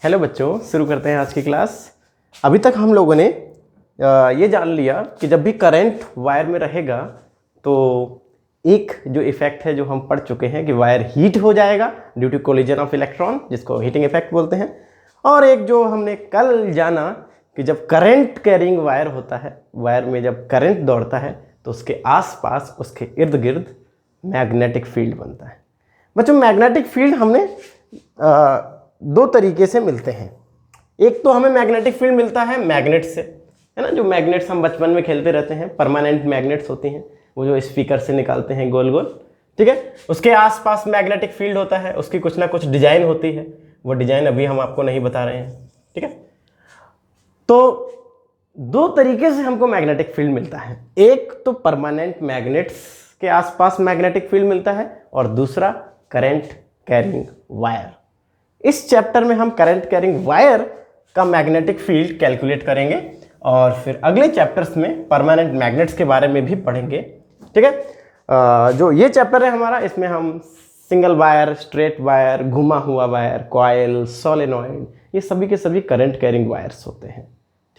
Hello बच्चों, शुरू करते हैं आज की क्लास। अभी तक हम लोगों ने ये जान लिया कि जब भी करंट वायर में रहेगा तो एक जो इफेक्ट है जो हम पढ़ चुके हैं कि वायर हीट हो जाएगा due to collision of electron, जिसको हीटिंग इफेक्ट बोलते हैं। और एक जो हमने कल जाना कि जब करंट कैरिंग वायर होता है, वायर में जब करंट दौड़ता है तो उसके आसपास उसके इर्द गिर्द मैग्नेटिक फील्ड बनता है। बच्चों, मैग्नेटिक फील्ड हमने दो तरीके से मिलते हैं। एक तो हमें मैग्नेटिक फील्ड मिलता है मैग्नेट से, है ना। जो मैग्नेट्स हम बचपन में खेलते रहते हैं, परमानेंट मैग्नेट्स होती हैं, वो जो स्पीकर से निकालते हैं गोल गोल, ठीक है। उसके आसपास मैग्नेटिक फील्ड होता है, उसकी कुछ ना कुछ डिजाइन होती है। वो डिजाइन अभी हम आपको नहीं बता रहे हैं, ठीक है। तो दो तरीके से हमको मैग्नेटिक फील्ड मिलता है। एक तो परमानेंट मैग्नेट्स के आसपास मैग्नेटिक फील्ड मिलता है और दूसरा करंट कैरिंग वायर। इस चैप्टर में हम करंट कैरिंग वायर का मैग्नेटिक फील्ड कैलकुलेट करेंगे और फिर अगले चैप्टर्स में परमानेंट मैग्नेट्स के बारे में भी पढ़ेंगे, ठीक है। जो ये चैप्टर है हमारा, इसमें हम सिंगल वायर, स्ट्रेट वायर, घुमा हुआ वायर, कॉइल, सोलेनॉइड, ये सभी के सभी करंट कैरिंग वायर्स होते हैं,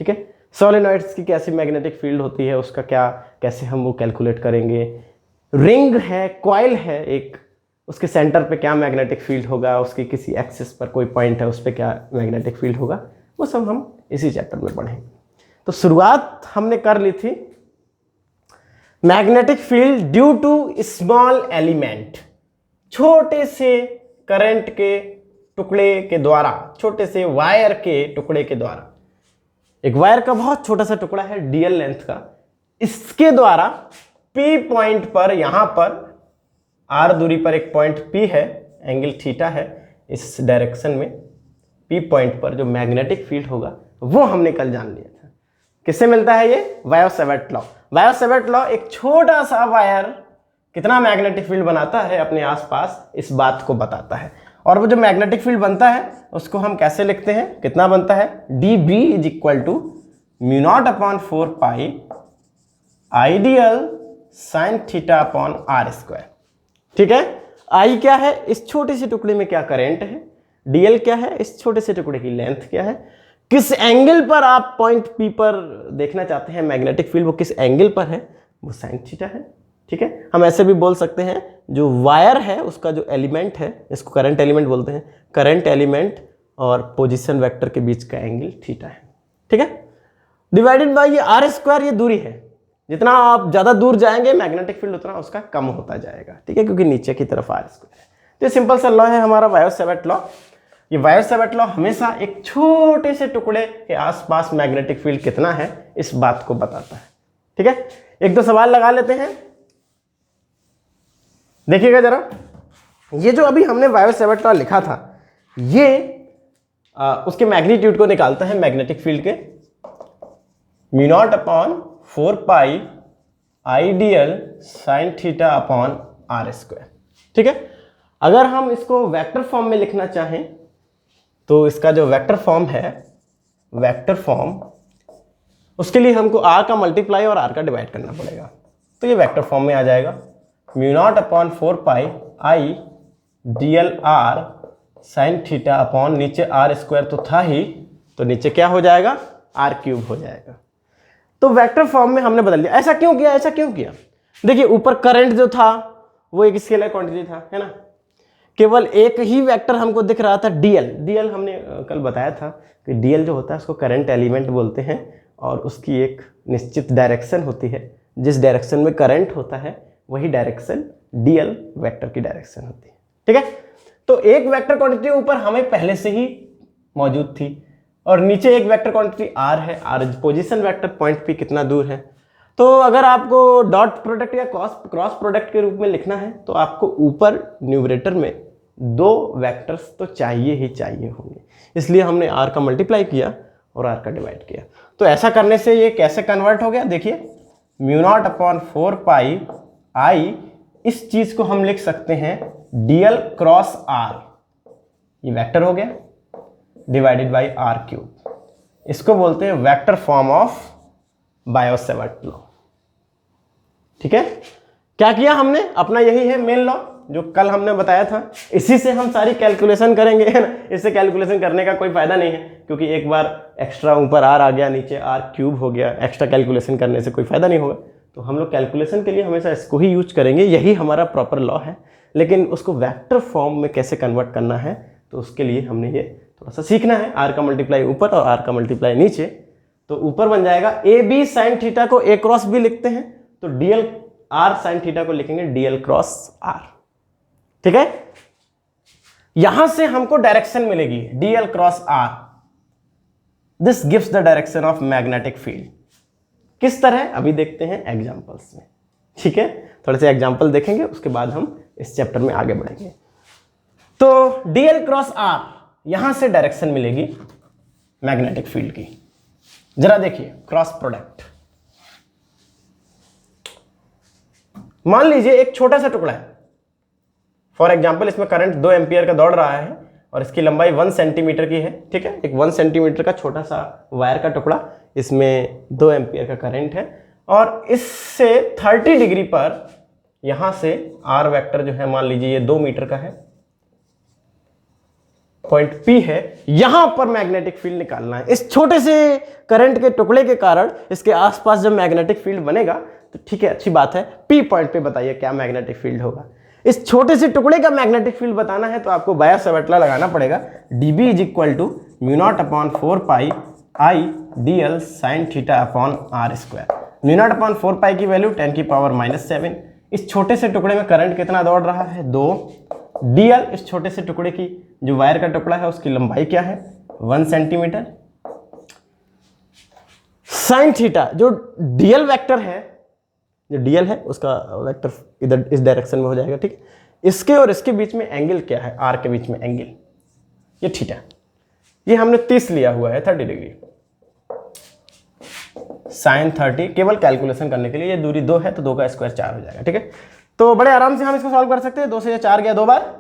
ठीक है। सोलेनॉइड्स की कैसी मैग्नेटिक फील्ड होती है, उसका क्या कैसे हम वो कैलकुलेट करेंगे। रिंग है, कॉइल है एक, उसके सेंटर पे क्या मैग्नेटिक फील्ड होगा, उसकी किसी एक्सिस पर कोई पॉइंट है उस पर क्या मैग्नेटिक फील्ड होगा, वो सब हम इसी चैप्टर में पढ़ेंगे। तो शुरुआत हमने कर ली थी magnetic field due to small element, छोटे से करंट के टुकड़े के द्वारा, छोटे से वायर के टुकड़े के द्वारा। एक वायर का बहुत छोटा सा टुकड़ा है डीएल लेंथ का, इसके द्वारा पी पॉइंट पर, यहां पर आर दूरी पर एक पॉइंट पी है, एंगल थीटा है, इस डायरेक्शन में पी पॉइंट पर जो मैग्नेटिक फील्ड होगा वो हमने कल जान लिया था। किससे मिलता है ये? वायो-सैवर्ट लॉ। वायो-सैवर्ट लॉ एक छोटा सा वायर कितना मैग्नेटिक फील्ड बनाता है अपने आसपास, इस बात को बताता है। और वो जो मैग्नेटिक फील्ड बनता है उसको हम कैसे लिखते हैं, कितना बनता है? D B is equal to mu not upon 4 pi I dl sine theta upon are square, ठीक है। आई क्या है? इस छोटे से टुकड़े में क्या करंट है। डीएल क्या है? इस छोटे से टुकड़े की लेंथ क्या है। किस एंगल पर आप पॉइंट पी पर देखना चाहते हैं मैग्नेटिक फील्ड, वो किस एंगल पर है, वो साइन थीटा है, ठीक है। हम ऐसे भी बोल सकते हैं जो वायर है उसका जो एलिमेंट है, इसको करंट एलिमेंट बोलते हैं, करंट एलिमेंट और पोजिशन वेक्टर के बीच का एंगल थीटा है, ठीक है। डिवाइडेड बाई ये आर स्क्वायर, ये दूरी है। जितना आप ज़्यादा दूर जाएंगे मैग्नेटिक फील्ड उतना उसका कम होता जाएगा, ठीक है, क्योंकि नीचे की तरफ आर स्क्वायर है। तो ये सिंपल सा लॉ है हमारा वायो-सैवर्ट लॉ। ये वायो-सैवर्ट लॉ हमेशा एक छोटे से टुकड़े के आसपास मैग्नेटिक फील्ड कितना है इस बात को बताता है, ठीक है। एक दो सवाल लगा लेते हैं, देखिएगा जरा। ये जो अभी हमने वायो-सैवर्ट लॉ लिखा था, ये उसके मैग्नीट्यूड को निकालता है मैग्नेटिक फील्ड के। Mu not upon 4 pi I dl sine theta upon are square, ठीक है। अगर हम इसको वेक्टर फॉर्म में लिखना चाहें तो इसका जो वेक्टर फॉर्म है, वेक्टर फॉर्म, उसके लिए हमको आर का मल्टीप्लाई और आर का डिवाइड करना पड़ेगा। तो ये वेक्टर फॉर्म में आ जाएगा mu not upon 4 pi I DL R sine theta upon, नीचे आर स्क्वायर तो था ही, तो नीचे क्या हो जाएगा? आर क्यूब हो जाएगा। तो वेक्टर फॉर्म में हमने बदल दिया। ऐसा क्यों किया? ऐसा क्यों किया? देखिए, ऊपर करंट जो था वो एक स्केलर क्वांटिटी था, है ना। केवल एक ही वेक्टर हमको दिख रहा था, डीएल। डीएल हमने कल बताया था कि डीएल जो होता है उसको करंट एलिमेंट बोलते हैं और उसकी एक निश्चित डायरेक्शन होती है। जिस डायरेक्शन में करंट होता है वही डायरेक्शन डीएल वेक्टर की डायरेक्शन होती है, ठीक है। तो एक वेक्टर क्वांटिटी ऊपर हमें पहले से ही मौजूद थी और नीचे एक वेक्टर क्वांटिटी आर है। R position vector, point P कितना दूर है। तो अगर आपको डॉट प्रोडक्ट या क्रॉस प्रोडक्ट के रूप में लिखना है तो आपको ऊपर न्यूमरेटर में दो वेक्टर्स तो चाहिए ही चाहिए होंगे, इसलिए हमने आर का मल्टीप्लाई किया और आर का डिवाइड किया। तो ऐसा करने से ये कैसे कन्वर्ट हो गया? देखिए, म्यू नॉट अपॉन 4 पाई आई, इस चीज को हम लिख सकते हैं डीएल क्रॉस आर, ये वेक्टर हो गया, डिवाइडेड बाई आर क्यूब। इसको बोलते हैं वेक्टर फॉर्म ऑफ वायो-सैवर्ट लॉ, ठीक है। क्या किया हमने? अपना यही है मेन लॉ, जो कल हमने बताया था, इसी से हम सारी कैलकुलेशन करेंगे, है ना। इससे कैलकुलेशन करने का कोई फायदा नहीं है, क्योंकि एक बार एक्स्ट्रा ऊपर आर आ गया, नीचे आर क्यूब हो गया, एक्स्ट्रा कैलकुलेशन करने से कोई फायदा नहीं होगा। तो हम लोग कैलकुलेशन के लिए हमेशा इसको ही यूज करेंगे, यही हमारा प्रॉपर लॉ है। लेकिन उसको वेक्टर फॉर्म में कैसे कन्वर्ट करना है, तो उसके लिए हमने ये थोड़ा सा सीखना है। आर का मल्टीप्लाई ऊपर और आर का मल्टीप्लाई नीचे, तो ऊपर बन जाएगा ए बी साइन थीटा को ए क्रॉस बी लिखते हैं, तो डीएल आर साइन थीटा को लिखेंगे डीएल क्रॉस आर। ठीक है, यहां से हमको डायरेक्शन मिलेगी dl cross r. This gives the direction of magnetic field. किस तरह, अभी देखते हैं एग्जांपल्स में। ठीक है, थोड़े से एग्जांपल देखेंगे, उसके बाद हम इस चैप्टर में आगे बढ़ेंगे। तो डीएल क्रॉस आर, यहां से डायरेक्शन मिलेगी मैग्नेटिक फील्ड की। जरा देखिए क्रॉस प्रोडक्ट। मान लीजिए एक छोटा सा टुकड़ा है, फॉर एग्जांपल इसमें करंट 2 एम्पियर का दौड़ रहा है और इसकी लंबाई 1 सेंटीमीटर की है। ठीक है, एक 1 सेंटीमीटर का छोटा सा वायर का टुकड़ा, इसमें 2 एम्पियर का करंट है और इससे 30 डिग्री पर यहां से आर वेक्टर जो है, मान लीजिए ये 2 मीटर का है, पॉइंट P है, यहां पर मैग्नेटिक फील्ड निकालना है। इस छोटे से करंट के टुकड़े के कारण इसके आसपास जब मैग्नेटिक फील्ड बनेगा तो ठीक है, अच्छी बात है। P पॉइंट पे बताइए क्या मैग्नेटिक फील्ड होगा। इस छोटे से टुकड़े का मैग्नेटिक फील्ड बताना है तो आपको बायो सवेटला लगाना पड़ेगा। dB is equal to mu naught upon 4 pi I dl sine theta upon are square. Mu naught upon 4 pi की वैल्यू 10 की पावर -7। इस छोटे से टुकड़े में करंट कितना दौड़ रहा है, 2। dl, इस छोटे से टुकड़े की जो वायर का टुकड़ा है उसकी लंबाई क्या है, 1 सेंटीमीटर। साइन थीटा, जो डीएल वेक्टर है, जो डीएल है उसका वेक्टर इधर इस डायरेक्शन में हो जाएगा। ठीक है, इसके और इसके बीच में एंगल क्या है, आर के बीच में एंगल, ये थीटा। ये हमने 30 लिया हुआ है, 30 डिग्री। साइन 30 केवल कैलकुलेशन करने के लिए, ये दूरी 2 है तो 2 का स्क्वायर 4 हो जाएगा। ठीक है, तो बड़े आराम से हम इसको सॉल्व कर सकते हैं। 2 से ये 4 गया 2 बार।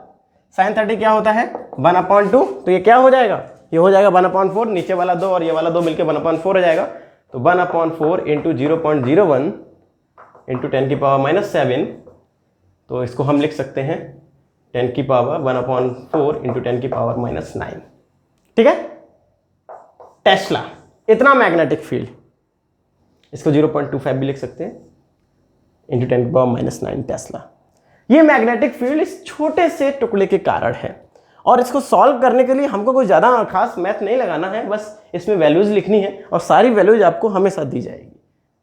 साइन 30 क्या होता है, 1/2, तो ये क्या हो जाएगा, ये हो जाएगा 1/4। नीचे वाला 2 और ये वाला 2 मिलकर 1/4 हो जाएगा। तो 1/4 इंटू 0.01 इंटू 10 की पावर -7, तो इसको हम लिख सकते हैं 10 की पावर 1/4 इंटू 10 की पावर -9। ठीक है, टेस्ला, इतना मैग्नेटिक फील्ड, इसको 0.25 भी लिख सकते हैं इंटू 10 की पावर -9 टेस्ला। ये मैग्नेटिक फील्ड इस छोटे से टुकड़े के कारण है और इसको सॉल्व करने के लिए हमको कोई ज़्यादा खास मैथ नहीं लगाना है, बस इसमें वैल्यूज लिखनी है और सारी वैल्यूज आपको हमेशा दी जाएगी।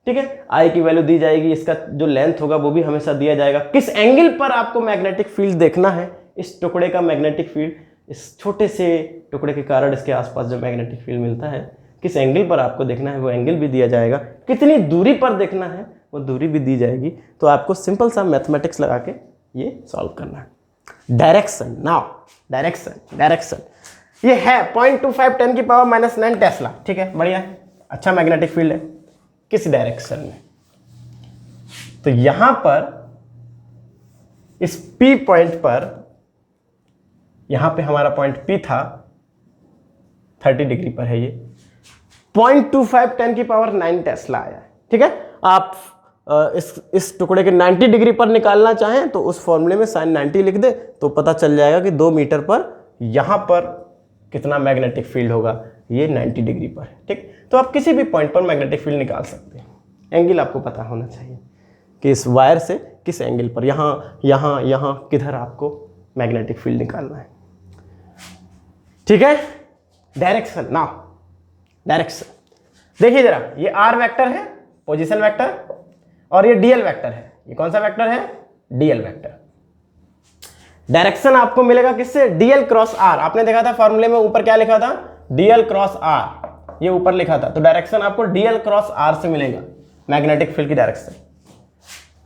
ठीक है, आई की वैल्यू दी जाएगी, इसका जो लेंथ होगा वो भी हमेशा दिया जाएगा। किस एंगल पर आपको मैग्नेटिक फील्ड देखना है, इस टुकड़े का मैग्नेटिक फील्ड, इस छोटे से टुकड़े के कारण इसके आसपास जो मैग्नेटिक फील्ड मिलता है, किस एंगल पर आपको देखना है वो एंगल भी दिया जाएगा। कितनी दूरी पर देखना है वो दूरी भी दी जाएगी। तो आपको सिंपल सा मैथमेटिक्स लगा के ये सॉल्व करना है। डायरेक्शन, नाउ डायरेक्शन ये है 0.25 10 की पावर -9 टेस्ला। ठीक है, बढ़िया है, अच्छा मैग्नेटिक फील्ड है। किस डायरेक्शन में, तो यहां पर इस P पॉइंट पर, यहां पे हमारा पॉइंट P था, 30 डिग्री पर है, ये 0.25 10 की पावर 9 टेस्ला आया है। ठीक है, आप इस टुकड़े के 90 डिग्री पर निकालना चाहें तो उस फॉर्मूले में sin 90 लिख दे तो पता चल जाएगा कि 2 मीटर पर यहां पर कितना मैग्नेटिक फील्ड होगा, ये 90 डिग्री पर है। ठीक, तो आप किसी भी पॉइंट पर मैग्नेटिक फील्ड निकाल सकते हैं। एंगल आपको पता होना चाहिए कि इस वायर से किस एंगल पर, यहां किधर आपको मैग्नेटिक फील्ड निकालना है। ठीक है, डायरेक्शन, नाउ डायरेक्शन देखिए जरा, ये आर वेक्टर है, पोजीशन वेक्टर, और ये डीएल वेक्टर है। ये कौन सा वेक्टर है, डीएल वेक्टर। डायरेक्शन आपको मिलेगा किससे, डीएल क्रॉस आर। आपने देखा था फॉर्मूले में ऊपर क्या लिखा था, डीएल क्रॉस आर, ये ऊपर लिखा था। तो डायरेक्शन आपको डीएल क्रॉस आर से मिलेगा, मैग्नेटिक फील्ड की डायरेक्शन।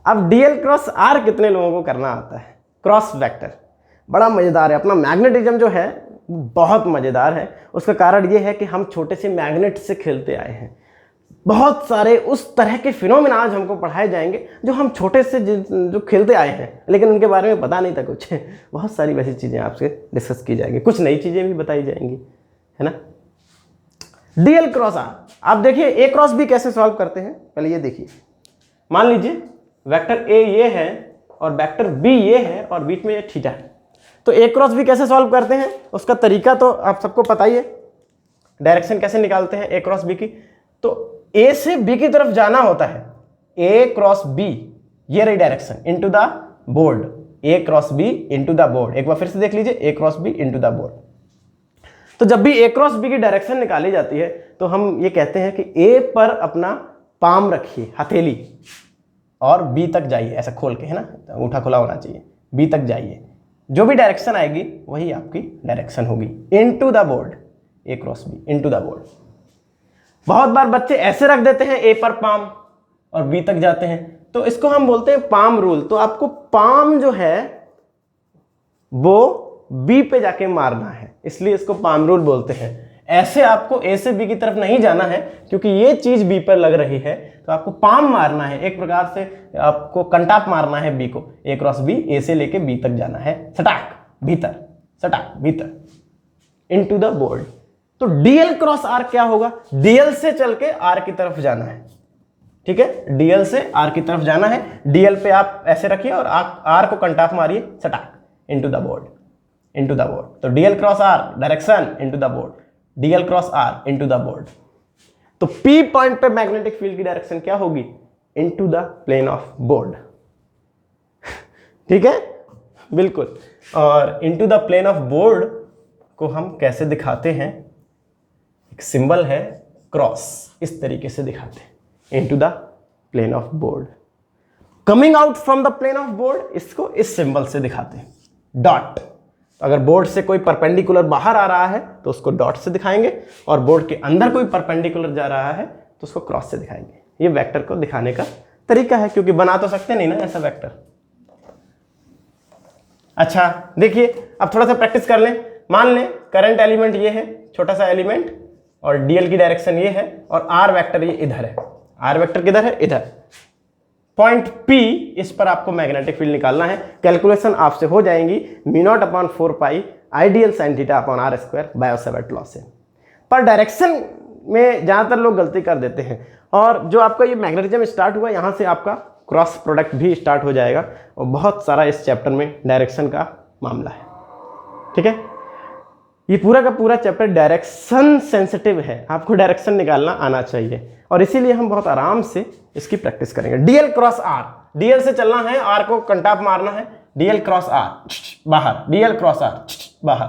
अब डीएल क्रॉस आर कितने लोगों को करना आता है, क्रॉस वेक्टर, बड़ा मजेदार है। अपना मैग्नेटिज्म जो है बहुत मजेदार है। उसका कारण ये है कि हम छोटे से मैग्नेट से खेलते आए हैं। बहुत सारे उस तरह के फिनोमेना आज हमको पढ़ाए जाएंगे जो हम छोटे से जो खेलते आए हैं, लेकिन उनके बारे में पता नहीं था कुछ। बहुत सारी वैसी चीज़ें आपसे डिस्कस की जाएंगी, कुछ नई चीज़ें भी बताई जाएंगी, है ना। डीएल क्रॉस आर, आप देखिए ए क्रॉस बी कैसे सॉल्व करते हैं। पहले ये देखिए, मान लीजिए वेक्टर ए ये है और वेक्टर बी ये है और बीच में ये थीटा है। तो ए क्रॉस बी कैसे सॉल्व करते हैं उसका तरीका तो आप सबको पता ही है। डायरेक्शन कैसे निकालते हैं ए क्रॉस बी की, तो ए से बी की तरफ जाना होता है, ए क्रॉस बी, ये रही direction, into the board, A cross B into the board. एक बार फिर से देख लीजिए, A cross B into the board. तो जब भी ए क्रॉस बी की डायरेक्शन निकाली जाती है तो हम ये कहते हैं कि ए पर अपना पाम रखिए, हथेली, और बी तक जाइए, ऐसा खोल के, है ना, अंगूठा खुला होना चाहिए, बी तक जाइए। जो भी डायरेक्शन आएगी वही आपकी डायरेक्शन होगी, into the board, A cross B into the board. बहुत बार बच्चे ऐसे रख देते हैं, ए पर पाम और बी तक जाते हैं, तो इसको हम बोलते हैं पाम रूल। तो आपको पाम जो है वो बी पे जाके मारना है, इसलिए इसको पाम रूल बोलते हैं। ऐसे आपको ए से बी की तरफ नहीं जाना है क्योंकि ये चीज बी पर लग रही है, तो आपको पाम मारना है, एक प्रकार से आपको कंटाप मारना है बी को, ए क्रॉस बी, ए से लेके बी तक जाना है, सटाक भीतर, सटाक भीतर, इनटू द बोर्ड। तो डीएल क्रॉस आर क्या होगा, डीएल से चल के आर की तरफ जाना है, ठीक है, डीएल से आर की तरफ जाना है, डीएल पे आप ऐसे रखिए और आर को कंटाप मारिए, सटाक, into the board, into the board. तो DL cross R direction into the board, DL cross R into the board. तो पी पॉइंट पे मैग्नेटिक फील्ड की डायरेक्शन क्या होगी, into the plane of board, ठीक है, बिल्कुल। और into the plane of board को हम कैसे दिखाते हैं, एक सिंबल है क्रॉस, इस तरीके से दिखाते हैं, into the plane of board. Coming out from the plane of board, इसको इस सिंबल से दिखाते हैं, डॉट। अगर बोर्ड से कोई परपेंडिकुलर बाहर आ रहा है तो उसको डॉट से दिखाएंगे, और बोर्ड के अंदर कोई परपेंडिकुलर जा रहा है तो उसको क्रॉस से दिखाएंगे। ये वेक्टर को दिखाने का तरीका है, क्योंकि बना तो सकते नहीं ना ऐसा वेक्टर। अच्छा देखिए, अब थोड़ा सा प्रैक्टिस कर लें। मान लें करंट एलिमेंट ये है, छोटा सा एलिमेंट, और डीएल की डायरेक्शन ये है, और आर वेक्टर ये इधर है। आर वेक्टर किधर है, इधर। पॉइंट P, इस पर आपको मैग्नेटिक फील्ड निकालना है। कैलकुलेशन आपसे हो जाएंगी μ0/4π ideal sine theta upon are square Biot Savart law से। पर डायरेक्शन में ज़्यादातर लोग गलती कर देते हैं, और जो आपका ये मैग्नेटिज्म स्टार्ट हुआ यहाँ से आपका क्रॉस प्रोडक्ट भी स्टार्ट हो जाएगा, और बहुत सारा इस चैप्टर में डायरेक्शन का मामला है, ठीक है। ये पूरा का पूरा चैप्टर डायरेक्शन सेंसिटिव है, आपको डायरेक्शन निकालना आना चाहिए, और इसीलिए हम बहुत आराम से इसकी प्रैक्टिस करेंगे। डीएल क्रॉस आर, डीएल से चलना है, आर को कंटाप मारना है, डीएल क्रॉस आर बाहर, डीएल क्रॉस आर बाहर,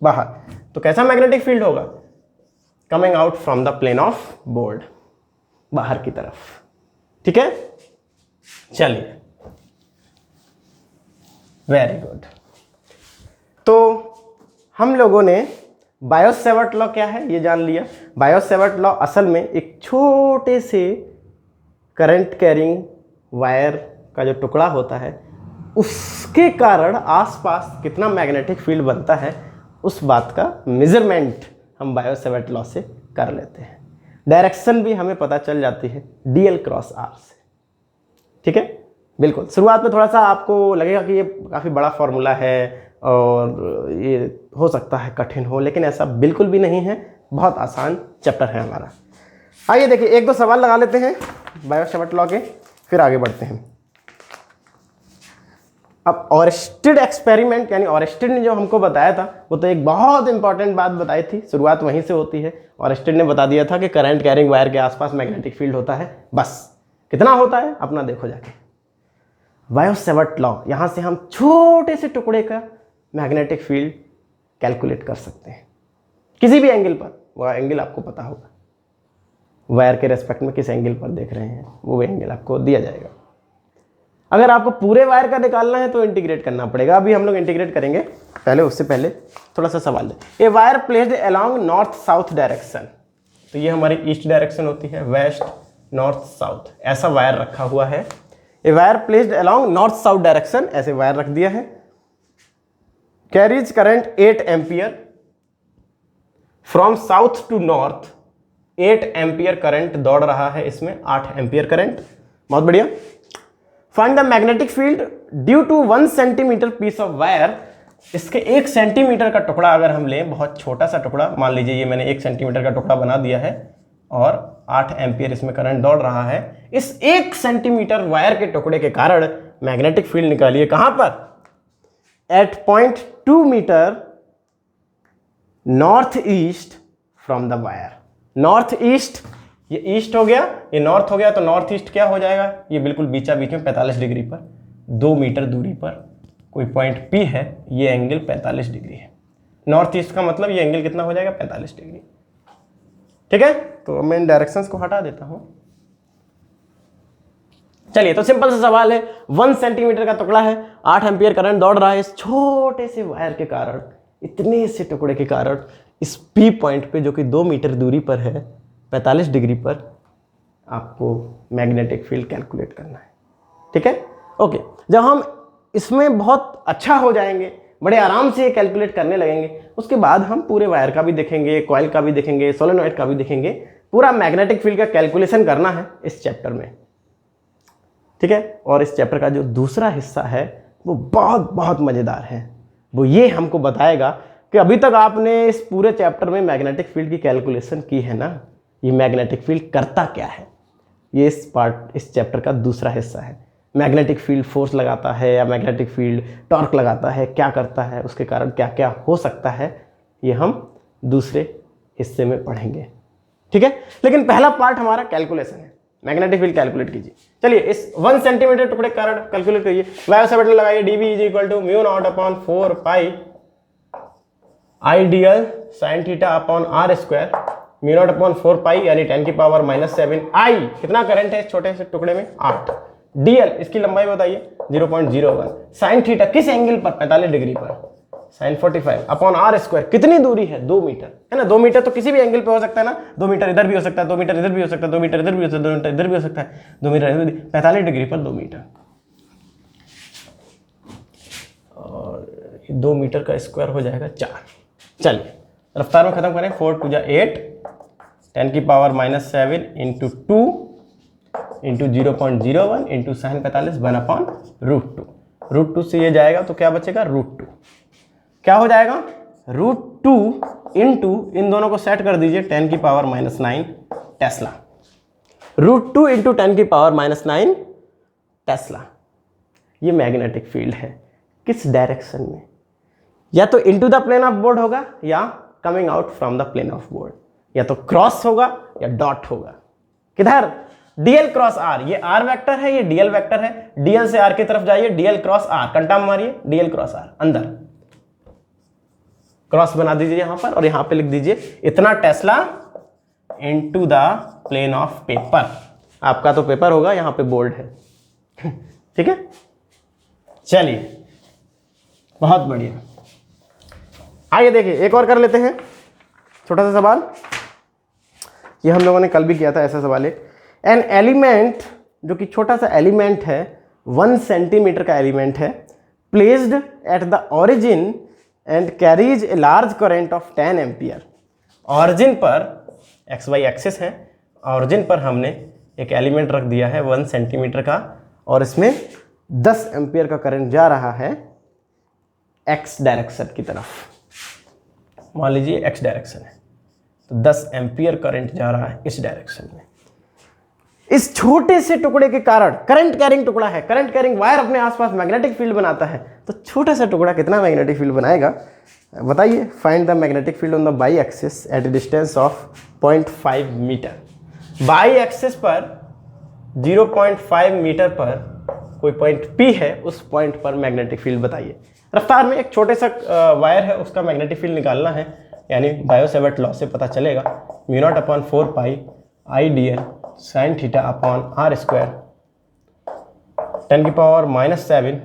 बाहर। तो कैसा मैग्नेटिक फील्ड होगा, coming out from the plane of board, बाहर की तरफ, ठीक है। चलिए, वेरी गुड। तो हम लोगों ने बायो-सेवर्ट लॉ क्या है ये जान लिया। बायो-सेवर्ट लॉ असल में एक छोटे से करंट कैरिंग वायर का जो टुकड़ा होता है उसके कारण आसपास कितना मैग्नेटिक फील्ड बनता है, उस बात का मेजरमेंट हम बायो-सेवर्ट लॉ से कर लेते हैं। डायरेक्शन भी हमें पता चल जाती है डीएल क्रॉस आर से, ठीक है, बिल्कुल। शुरुआत में थोड़ा सा आपको लगेगा कि ये काफ़ी बड़ा फॉर्मूला है और ये हो सकता है कठिन हो, लेकिन ऐसा बिल्कुल भी नहीं है, बहुत आसान चैप्टर है हमारा। आइए देखिए, एक दो सवाल लगा लेते हैं बायो-सेवर्ट लॉ के, फिर आगे बढ़ते हैं। अब ऑरेस्टेड एक्सपेरिमेंट, यानी ऑरेस्टेड ने जो हमको बताया था वो तो एक बहुत इंपॉर्टेंट बात बताई थी, शुरुआत वहीं से होती है। ऑरेस्टेड ने बता दिया था कि करंट कैरिंग वायर के आसपास मैग्नेटिक फील्ड होता है, बस। कितना होता है अपना देखो जाके। बायो-सेवर्ट लॉ, यहाँ से हम छोटे से टुकड़े का मैग्नेटिक फील्ड कैलकुलेट कर सकते हैं किसी भी एंगल पर। वह एंगल आपको पता होगा, वायर के रेस्पेक्ट में किस एंगल पर देख रहे हैं वो एंगल आपको दिया जाएगा। अगर आपको पूरे वायर का निकालना है तो इंटीग्रेट करना पड़ेगा, अभी हम लोग इंटीग्रेट करेंगे, पहले उससे पहले थोड़ा सा सवाल है। A wire placed along north south direction, तो ये हमारी ईस्ट डायरेक्शन होती है, वेस्ट नॉर्थ साउथ, ऐसा वायर रखा हुआ है। A wire placed along north south direction, ऐसे वायर रख दिया है। Carries current 8 ampere from south to north, 8 ampere current दौड़ रहा है इसमें, 8 एम्पियर करंट, बहुत बढ़िया। Find the magnetic field due to 1 centimetre piece of wire, इसके 1 सेंटीमीटर का टुकड़ा अगर हम लें, बहुत छोटा सा टुकड़ा, मान लीजिए ये मैंने 1 सेंटीमीटर का टुकड़ा बना दिया है और 8 एम्पियर इसमें करंट दौड़ रहा है। इस 1 सेंटीमीटर वायर के टुकड़े के कारण मैग्नेटिक फील्ड निकालिए कहां पर, at 0.2 metre north east from the wire. North east, ये ईस्ट हो गया, ये नॉर्थ हो गया, तो नॉर्थ ईस्ट क्या हो जाएगा, ये बिल्कुल बीचा बीच में 45 डिग्री पर, 2 मीटर दूरी पर कोई पॉइंट P है, ये एंगल 45 डिग्री है। नॉर्थ ईस्ट का मतलब ये एंगल कितना हो जाएगा, 45 डिग्री। ठीक है, तो मैं इन डायरेक्शंस को हटा देता हूं। चलिए, तो सिंपल सा सवाल है, 1 सेंटीमीटर का टुकड़ा है, 8 एम्पियर करंट दौड़ रहा है इस छोटे से वायर के कारण, इतने से टुकड़े के कारण इस P पॉइंट पे जो कि 2 मीटर दूरी पर है, 45 डिग्री पर, आपको मैग्नेटिक फील्ड कैलकुलेट करना है। ठीक है, ओके। जब हम इसमें बहुत अच्छा हो जाएंगे, बड़े आराम से ये कैलकुलेट करने लगेंगे, उसके बाद हम पूरे वायर का भी देखेंगे, कॉइल का भी देखेंगे, सोलेनॉइड का भी देखेंगे। पूरा मैग्नेटिक फील्ड का कैलकुलेशन करना है इस चैप्टर में। ठीक है, और इस चैप्टर का जो दूसरा हिस्सा है वो बहुत बहुत मज़ेदार है। वो ये हमको बताएगा कि अभी तक आपने इस पूरे चैप्टर में मैग्नेटिक फील्ड की कैलकुलेशन की है ना, ये मैग्नेटिक फील्ड करता क्या है, ये इस चैप्टर का दूसरा हिस्सा है। मैग्नेटिक फील्ड फोर्स लगाता है या मैग्नेटिक फील्ड टॉर्क लगाता है, क्या करता है, उसके कारण क्या क्या हो सकता है, ये हम दूसरे हिस्से में पढ़ेंगे। ठीक है, लेकिन पहला पार्ट हमारा कैलकुलेशन है, मैग्नेटिक फील्ड कैलकुलेट कीजिए। चलिए, इस 1 सेंटीमीटर टुकड़े के कारण कैलकुलेट करिए। वायर सेवर्टल लगाइए, dB = μ0/4 pi I dl sin θ/r², μ0/4 पाई यानी 10⁻⁷ I कितना करंट है इस छोटे से टुकड़े में, 8। dl इसकी लंबाई बताइए, 0.01। sin थीटा किस एंगल पर, 45 डिग्री पर, sin 45/r² कितनी दूरी है, 2 मीटर है ना। 2 मीटर तो किसी भी एंगल पे हो सकता है ना, 2 मीटर इधर भी हो सकता है, 2 मीटर इधर भी हो सकता है, 2 मीटर इधर भी हो सकता है, 2 मीटर इधर भी हो सकता है, 2 मीटर इधर भी, 45 डिग्री पर 2 मीटर, और 2 मीटर का स्क्वायर हो जाएगा 4। चलिए, रफ्तार में खत्म करें, 4 × 2 = 8, 10⁻⁷ इंटू 2 इंटू 0.01 इंटू sin 45 1/√2। √2 से ये जाएगा तो क्या बचेगा, √2। क्या हो जाएगा, √2 इंटू, इन दोनों को सेट कर दीजिए, 10⁻⁹ टेस्ला। √2 into 10⁻⁹ tesla. ये मैग्नेटिक फील्ड है, किस डायरेक्शन में, या तो into the plane of board होगा या coming out from the plane of board, या तो क्रॉस होगा या डॉट होगा। किधर, dl क्रॉस r, ये r वेक्टर है, ये dl वेक्टर है, dl से r की तरफ जाइए, dl क्रॉस r, कंटा मारिए, dl क्रॉस r, अंदर क्रॉस बना दीजिए यहां पर, और यहां पे लिख दीजिए इतना tesla into the plane of paper. आपका तो पेपर होगा, यहां पे बोर्ड है। ठीक है, चलिए, बहुत बढ़िया। आइए देखिए, एक और कर लेते हैं छोटा सा सवाल, ये हम लोगों ने कल भी किया था ऐसा सवाल। एन एलिमेंट, जो कि छोटा सा एलिमेंट है, 1 सेंटीमीटर का एलिमेंट है, placed at the origin and carries a large current of 10 ampere. Origin पर, एक्स वाई एक्सिस है, ऑरिजिन पर हमने एक एलिमेंट रख दिया है 1 सेंटीमीटर का, और इसमें 10 एम्पियर का करंट जा रहा है एक्स डायरेक्शन की तरफ। मान लीजिए एक्स डायरेक्शन है, तो 10 एम्पियर करंट जा रहा है इस डायरेक्शन में। इस छोटे से टुकड़े के कारण, करंट कैरिंग टुकड़ा है, करंट कैरिंग वायर अपने आसपास मैग्नेटिक फील्ड बनाता है, तो छोटा सा टुकड़ा कितना मैग्नेटिक फील्ड बनाएगा बताइए। Find the magnetic field on the y axis at a distance of 0.5 metre. Y axis पर 0.5 मीटर पर कोई पॉइंट P है, उस पॉइंट पर मैग्नेटिक फील्ड बताइए। रफ्तार में एक छोटे सा वायर है, उसका मैग्नेटिक फील्ड निकालना है, यानी बायो-सेवर्ट लॉ से पता चलेगा, μ0/4 पाई I dl sin θ/r² 10⁻⁷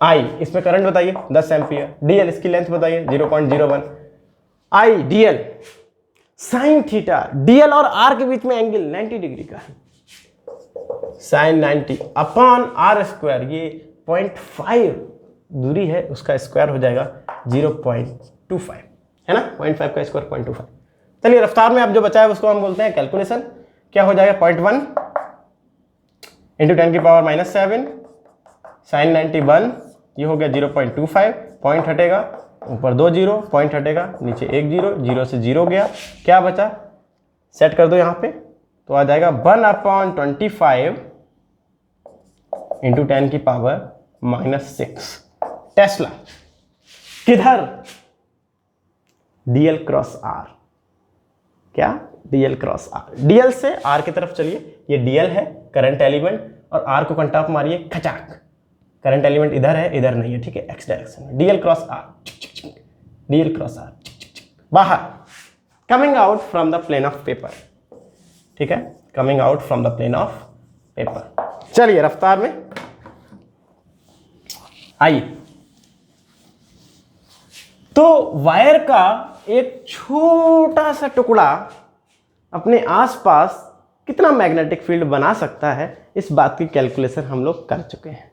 I, इसमें करंट बताइए 10 एम्पियर, dl इसकी लेंथ बताइए 0.01, I dl sin theta, dl और r के बीच में एंगल 90 डिग्री का है, sin 90/r², ये 0.5 दूरी है, उसका स्क्वायर हो जाएगा 0.25, है ना, 0.5 का स्क्वायर 0.25। चलिए, रफ्तार में अब जो बचा है उसको हम बोलते हैं कैलकुलेशन। क्या हो जाएगा, 0.1 इंटू 10⁻⁷ sin 91, ये हो गया 0.25, पॉइंट हटेगा, ऊपर 2 जीरो, पॉइंट हटेगा, नीचे 1 जीरो, 0 से 0 गया, क्या बचा, सेट कर दो यहाँ पे, तो आ जाएगा 1/25 इंटू 10 की पावर -6 टेस्ला। किधर? DL cross R. क्या? DL cross R. डीएल से आर की तरफ चलिए, ये डीएल है करंट एलिमेंट, और आर को कंटाप मारिए खचाक। करंट एलिमेंट इधर है, इधर नहीं है, ठीक है, एक्स डायरेक्शन में। DL cross R, DL cross are बाहर, coming out from the plane of paper, ठीक है, coming out from the plane of paper. चलिए रफ्तार में आइए। तो वायर का एक छोटा सा टुकड़ा अपने आसपास कितना मैग्नेटिक फील्ड बना सकता है, इस बात की कैलकुलेशन हम लोग कर चुके हैं।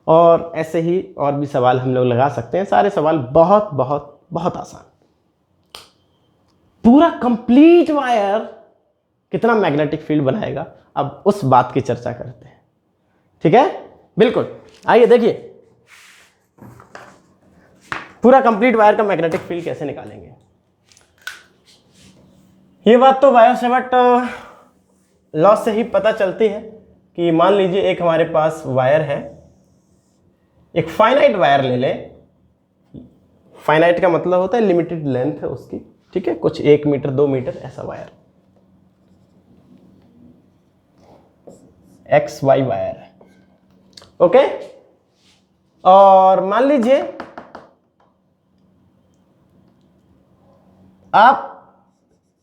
और ऐसे ही और भी सवाल हम लोग लगा सकते हैं, सारे सवाल बहुत बहुत बहुत आसान। पूरा कंप्लीट वायर कितना मैग्नेटिक फील्ड बनाएगा, अब उस बात की चर्चा करते हैं, ठीक है, बिल्कुल। आइए देखिए, पूरा कंप्लीट वायर का मैग्नेटिक फील्ड कैसे निकालेंगे। ये बात तो बायो-सेवर्ट लॉ से ही पता चलती है कि मान लीजिए एक हमारे पास वायर है, एक फाइनाइट वायर ले ले। फाइनाइट का मतलब होता है लिमिटेड लेंथ है उसकी, ठीक है, कुछ 1 मीटर 2 मीटर ऐसा वायर, एक्स वाई वायर है, ओके। और मान लीजिए आप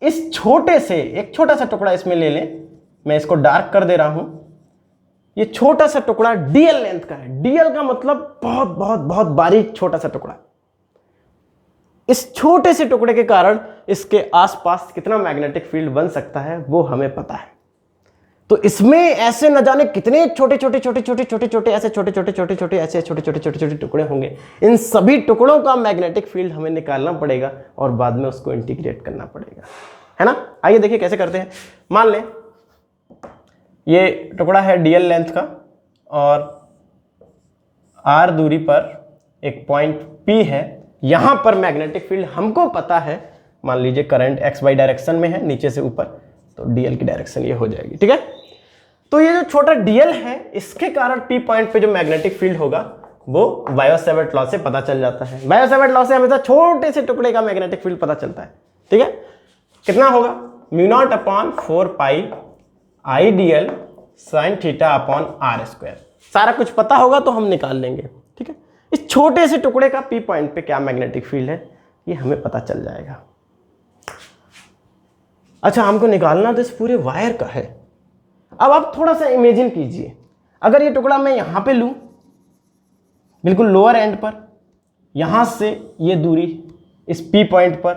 इस छोटे से एक छोटा सा टुकड़ा इसमें ले लें, मैं इसको डार्क कर दे रहा हूं। ये छोटा सा टुकड़ा डीएल लेंथ का है। डीएल का मतलब बहुत बहुत बहुत बारीक छोटा सा टुकड़ा। इस छोटे से टुकड़े के कारण इसके आसपास कितना मैग्नेटिक फील्ड बन सकता है वो हमें पता है। तो इसमें ऐसे न जाने कितने छोटे छोटे छोटे छोटे छोटे छोटे ऐसे छोटे छोटे छोटे छोटे ऐसे छोटे छोटे छोटे छोटे टुकड़े होंगे। इन सभी टुकड़ों का मैग्नेटिक फील्ड हमें निकालना पड़ेगा और बाद में उसको इंटीग्रेट करना पड़ेगा, है ना। आइए देखिए कैसे करते हैं। मान लें ये टुकड़ा है डीएल लेंथ का और आर दूरी पर एक पॉइंट पी है। यहां पर मैग्नेटिक फील्ड हमको पता है, मान लीजिए करंट एक्स वाई डायरेक्शन में है नीचे से ऊपर, तो डीएल की डायरेक्शन ये हो जाएगी, ठीक है। तो ये जो छोटा डीएल है इसके कारण पी पॉइंट पे जो मैग्नेटिक फील्ड होगा वो बायो-सेवर्ट लॉ से पता चल जाता है। बायो-सेवर्ट लॉ से हमेशा छोटे से टुकड़े का मैग्नेटिक फील्ड पता चलता है, ठीक है। कितना होगा? μ0/4 pi I DL sine theta upon are square. सारा कुछ पता होगा तो हम निकाल लेंगे, ठीक है। इस छोटे से टुकड़े का पी पॉइंट पे क्या मैग्नेटिक फील्ड है ये हमें पता चल जाएगा। अच्छा, हमको निकालना तो इस पूरे वायर का है। अब आप थोड़ा सा इमेजिन कीजिए, अगर ये टुकड़ा मैं यहां पे लूं, बिल्कुल लोअर एंड पर, यहां से ये दूरी इस पी पॉइंट पर,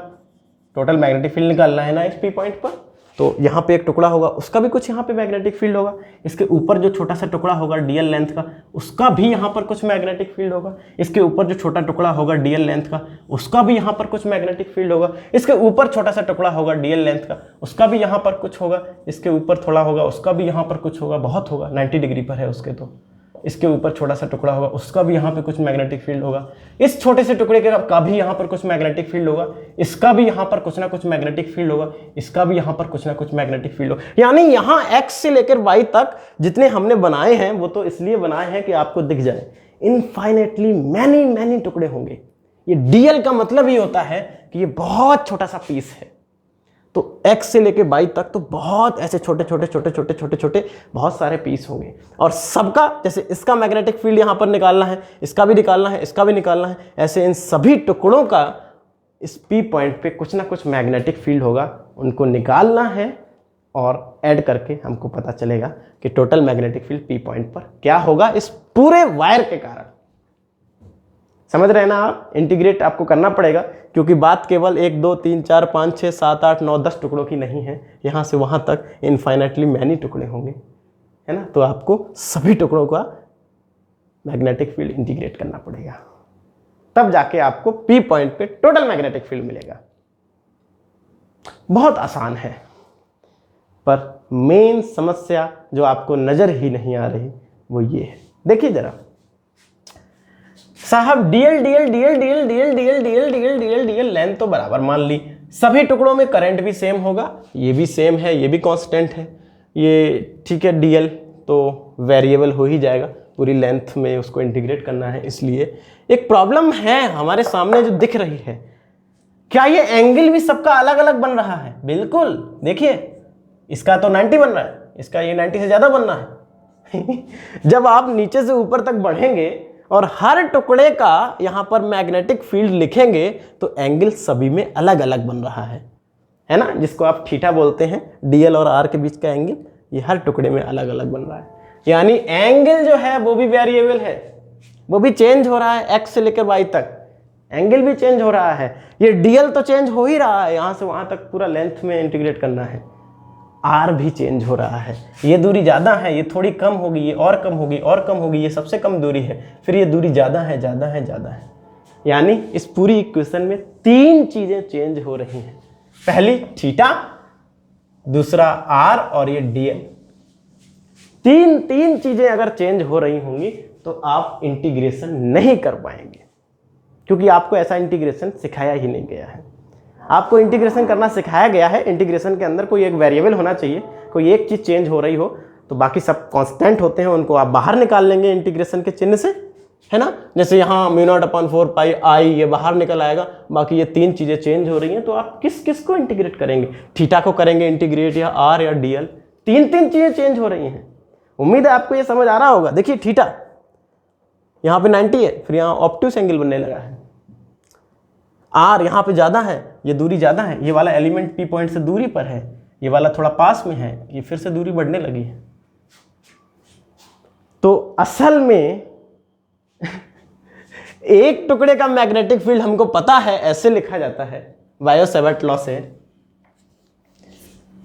टोटल मैग्नेटिक फील्ड निकालना है ना इस पी पॉइंट पर, तो यहाँ पे एक टुकड़ा होगा उसका भी कुछ यहाँ पे मैग्नेटिक फील्ड होगा। इसके ऊपर जो छोटा सा टुकड़ा होगा डीएल लेंथ का उसका भी यहाँ पर कुछ मैग्नेटिक फील्ड होगा। इसके ऊपर जो छोटा टुकड़ा होगा डीएल लेंथ का उसका भी यहाँ पर कुछ मैग्नेटिक फील्ड होगा। इसके ऊपर छोटा सा टुकड़ा होगा डीएल लेंथ का उसका भी यहाँ पर कुछ होगा। इसके ऊपर थोड़ा होगा उसका भी यहाँ पर कुछ होगा, बहुत होगा, 90 डिग्री पर है उसके। तो इसके ऊपर छोटा सा टुकड़ा होगा उसका भी यहाँ पे कुछ मैग्नेटिक फील्ड होगा। इस छोटे से टुकड़े का भी यहाँ पर कुछ मैग्नेटिक फील्ड होगा। इसका भी यहाँ पर कुछ ना कुछ मैग्नेटिक फील्ड होगा। इसका भी यहाँ पर कुछ ना कुछ मैग्नेटिक फील्ड होगा। यानी यहाँ एक्स से लेकर वाई तक जितने हमने बनाए हैं वो तो इसलिए बनाए हैं कि आपको दिख जाए। इनफाइनेटली मैनी मैनी टुकड़े होंगे। ये डीएल का मतलब ही होता है कि ये बहुत छोटा सा पीस है। तो x से लेके y तक तो बहुत ऐसे छोटे छोटे छोटे छोटे छोटे छोटे बहुत सारे पीस होंगे और सबका, जैसे इसका मैग्नेटिक फील्ड यहाँ पर निकालना है, इसका भी निकालना है, इसका भी निकालना है, ऐसे इन सभी टुकड़ों का इस P पॉइंट पे कुछ ना कुछ मैग्नेटिक फील्ड होगा। उनको निकालना है और ऐड करके हमको पता चलेगा कि total magnetic field P point पर क्या होगा इस पूरे वायर के कारण। समझ रहे हैं ना आप? इंटीग्रेट आपको करना पड़ेगा क्योंकि बात केवल 1 2 3 4 5 6 7 8 9 10 टुकड़ों की नहीं है। यहाँ से वहाँ तक इनफाइनाइटली मैनी टुकड़े होंगे, है ना। तो आपको सभी टुकड़ों का मैग्नेटिक फील्ड इंटीग्रेट करना पड़ेगा, तब जाके आपको पी पॉइंट पे टोटल मैग्नेटिक फील्ड मिलेगा। बहुत आसान है, पर मेन समस्या जो आपको नजर ही नहीं आ रही वो ये है। देखिए जरा साहब, DL DL DL DL DL DL DL DL DL DL length तो बराबर मान ली, सभी टुकड़ों में करंट भी सेम होगा, ये भी सेम है, ये भी कांस्टेंट है, ये ठीक है डीएल, तो वेरिएबल हो ही जाएगा, पूरी लेंथ में उसको इंटीग्रेट करना है। इसलिए एक प्रॉब्लम है हमारे सामने जो दिख रही है, क्या ये एंगल भी सबका अलग अलग बन रहा है? बिल्कुल, देखिए इसका तो 90 बन रहा है, इसका ये 90 से ज़्यादा बनना है। जब आप नीचे से ऊपर तक बढ़ेंगे और हर टुकड़े का यहाँ पर मैग्नेटिक फील्ड लिखेंगे तो एंगल सभी में अलग अलग बन रहा है ना, जिसको आप थीटा बोलते हैं, डीएल और आर के बीच का एंगल, ये हर टुकड़े में अलग अलग बन रहा है। यानी एंगल जो है वो भी वेरिएबल है, वो भी चेंज हो रहा है, एक्स से लेकर वाई तक एंगल भी चेंज हो रहा है। ये डीएल तो चेंज हो ही रहा है, यहाँ से वहाँ तक पूरा लेंथ में इंटीग्रेट करना है। आर भी चेंज हो रहा है, ये दूरी ज़्यादा है, ये थोड़ी कम होगी, ये और कम होगी और कम होगी, ये सबसे कम दूरी है, फिर ये दूरी ज़्यादा है ज़्यादा है ज़्यादा है। यानी इस पूरी इक्वेशन में 3 चीज़ें चेंज हो रही हैं। पहली थीटा, दूसरा आर और ये डीएल। तीन चीज़ें अगर चेंज हो रही होंगी तो आप इंटीग्रेशन नहीं कर पाएंगे, क्योंकि आपको ऐसा इंटीग्रेशन सिखाया ही नहीं गया है। आपको इंटीग्रेशन करना सिखाया गया है, इंटीग्रेशन के अंदर कोई एक वेरिएबल होना चाहिए, कोई एक चीज़ चेंज हो रही हो तो बाकी सब कांस्टेंट होते हैं, उनको आप बाहर निकाल लेंगे इंटीग्रेशन के चिन्ह से, है ना। जैसे यहाँ μ0/4 पाई आई ये बाहर निकल आएगा, बाकी ये 3 चीज़ें चेंज हो रही हैं, तो आप किस को इंटीग्रेट करेंगे? थीटा को करेंगे इंटीग्रेट, या आर या डीएल? 3 चीज़ें चेंज हो रही हैं। उम्मीद है आपको ये समझ आ रहा होगा। देखिए थीटा यहाँ पे 90 है, फिर यहाँ ऑब्ट्यूस एंगल बनने लगा है। आर यहाँ पे ज़्यादा है, ये दूरी ज़्यादा है, ये वाला एलिमेंट पी पॉइंट से दूरी पर है, ये वाला थोड़ा पास में है, ये फिर से दूरी बढ़ने लगी है। तो असल में एक टुकड़े का मैग्नेटिक फील्ड हमको पता है, ऐसे लिखा जाता है वायो-सेवर्ट लॉ से।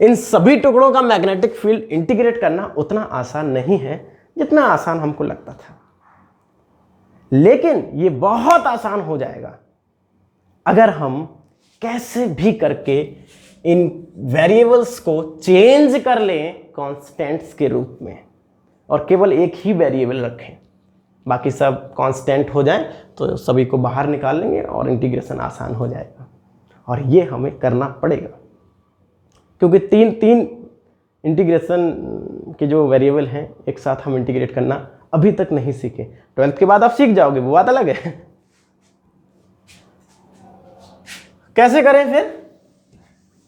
इन सभी टुकड़ों का मैग्नेटिक फील्ड इंटीग्रेट करना उतना आसान नहीं है जितना आसान हमको लगता था, लेकिन ये बहुत आसान हो जाएगा अगर हम कैसे भी करके इन वेरिएबल्स को चेंज कर लें कांस्टेंट्स के रूप में, और केवल एक ही वेरिएबल रखें, बाकी सब कांस्टेंट हो जाए तो सभी को बाहर निकाल लेंगे और इंटीग्रेशन आसान हो जाएगा। और ये हमें करना पड़ेगा, क्योंकि तीन इंटीग्रेशन के जो वेरिएबल हैं एक साथ हम इंटीग्रेट करना अभी तक नहीं सीखे। 12th के बाद आप सीख जाओगे, वो बात अलग है। कैसे करें फिर?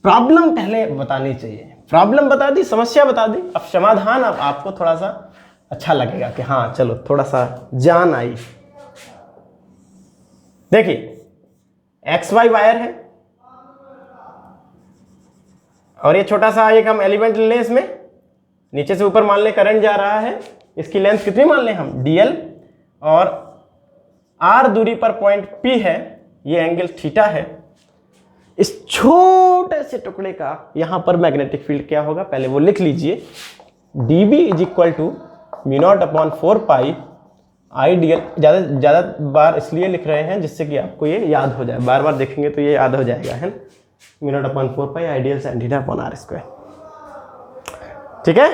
प्रॉब्लम पहले बतानी चाहिए। प्रॉब्लम बता दी, समस्या बता दी, अब समाधान अब आपको थोड़ा सा अच्छा लगेगा कि हाँ चलो थोड़ा सा जान आई। देखिए XY वायर है और ये छोटा सा एक हम एलिमेंट ले लें, इसमें नीचे से ऊपर मान लें करंट जा रहा है, इसकी लेंथ कितनी मान लें हम? DL, और R दूरी पर पॉइंट P है, ये एंगल थीटा है। इस छोटे से टुकड़े का यहां पर मैग्नेटिक फील्ड क्या होगा पहले वो लिख लीजिए। dB = μ0/4 पाई IDL। ज़्यादा बार इसलिए लिख रहे हैं जिससे कि आपको ये याद हो जाए, बार बार देखेंगे तो ये याद हो जाएगा, है ना। μ0/4 पाई IDL sin θ/r²। ठीक है,